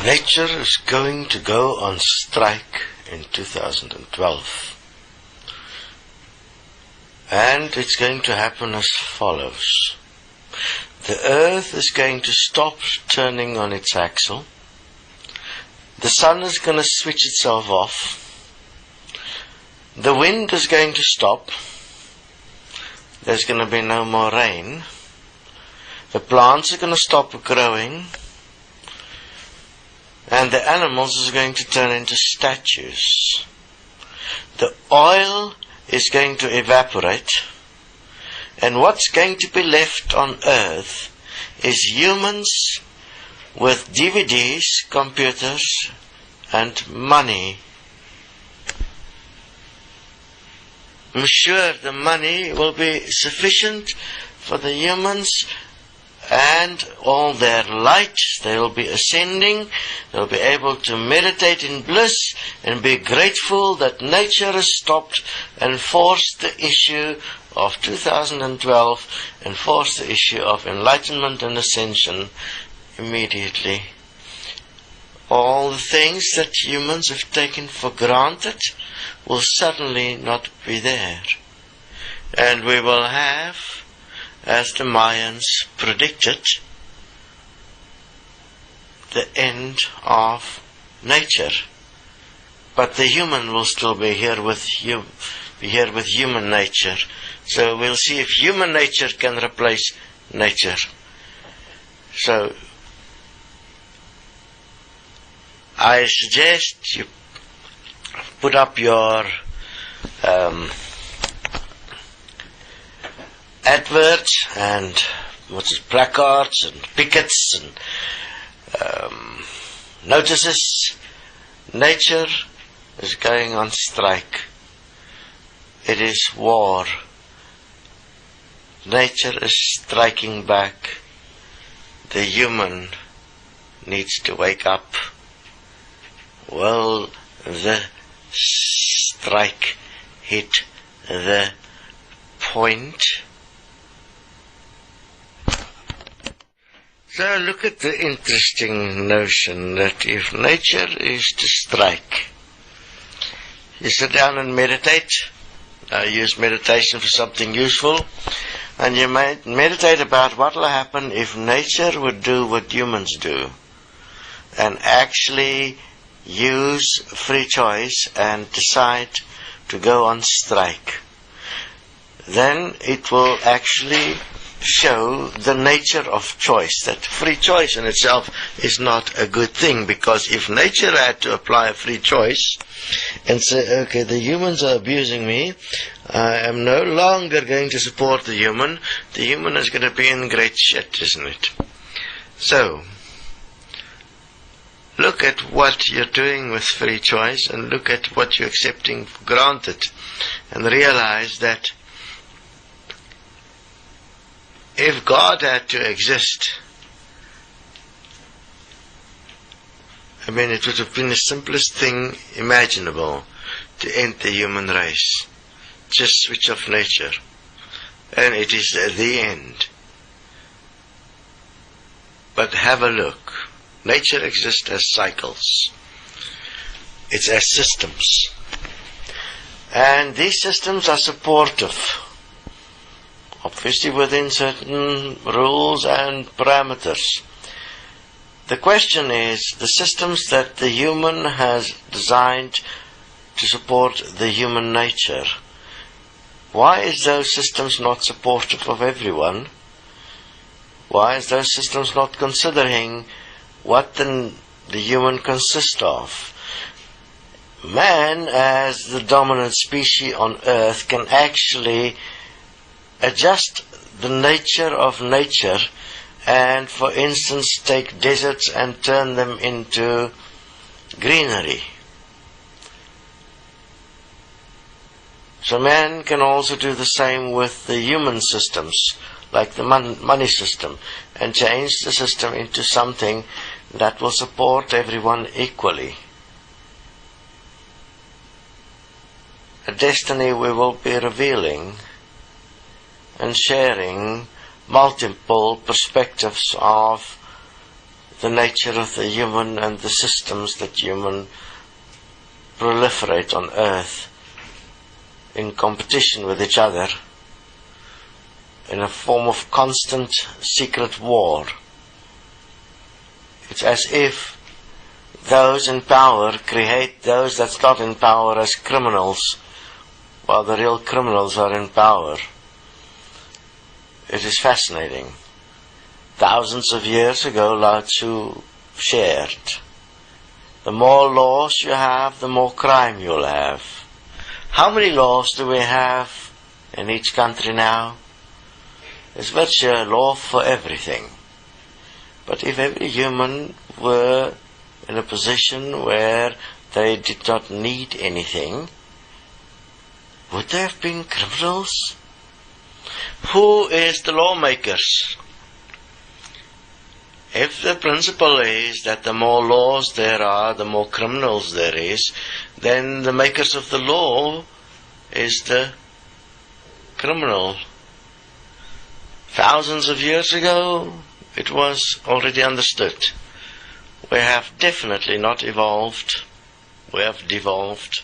Nature is going to go on strike in 2012. And it's going to happen as follows. The Earth is going to stop turning on its axle. The sun is going to switch itself off. The wind is going to stop. There's going to be no more rain. The plants are going to stop growing. And the animals are going to turn into statues. The oil is going to evaporate. And what's going to be left on Earth is humans with DVDs, computers, and money. I'm sure the money will be sufficient for the humans and all their light. They will be ascending. They'll be able to meditate in bliss and be grateful that nature has stopped and forced the issue of 2012 and forced the issue of enlightenment and ascension immediately. All the things that humans have taken for granted will suddenly not be there. And we will have, as the Mayans predicted, the end of nature. But the human will still be here with human nature. So we'll see if human nature can replace nature. So I suggest you put up your adverts and placards and pickets and notices. Nature is going on strike. It is war. Nature is striking back. The human needs to wake up. Will the strike hit the point? So look at the interesting notion that if nature is to strike, you sit down and meditate. Use meditation for something useful, and you meditate about what will happen if nature would do what humans do, and actually use free choice and decide to go on strike. Then it will actually show the nature of choice, that free choice in itself is not a good thing, because if nature had to apply a free choice and say, okay, the humans are abusing me, I am no longer going to support the human is going to be in great shit, isn't it? So, look at what you're doing with free choice and look at what you're accepting for granted, and realize that if God had to exist, it would have been the simplest thing imaginable to end the human race. Just switch off nature. And it is the end. But have a look. Nature exists as cycles. It's as systems. And these systems are supportive. Obviously within certain rules and parameters. The question is, the systems that the human has designed to support the human nature, why is those systems not supportive of everyone? Why is those systems not considering what the human consists of? Man, as the dominant species on earth, can actually adjust the nature of nature and, for instance, take deserts and turn them into greenery. So man can also do the same with the human systems, like the money system, and change the system into something that will support everyone equally. A destiny we will be revealing and sharing multiple perspectives of the nature of the human and the systems that human proliferate on earth in competition with each other in a form of constant secret war. It's as if those in power create those that's not in power as criminals, while the real criminals are in power. It is fascinating. Thousands of years ago, Lao Tzu shared, the more laws you have, the more crime you'll have. How many laws do we have in each country now? There's virtually a law for everything. But if every human were in a position where they did not need anything, would they have been criminals? Who is the lawmakers? If the principle is that the more laws there are, the more criminals there is, then the makers of the law is the criminal. Thousands of years ago, it was already understood. We have definitely not evolved. We have devolved.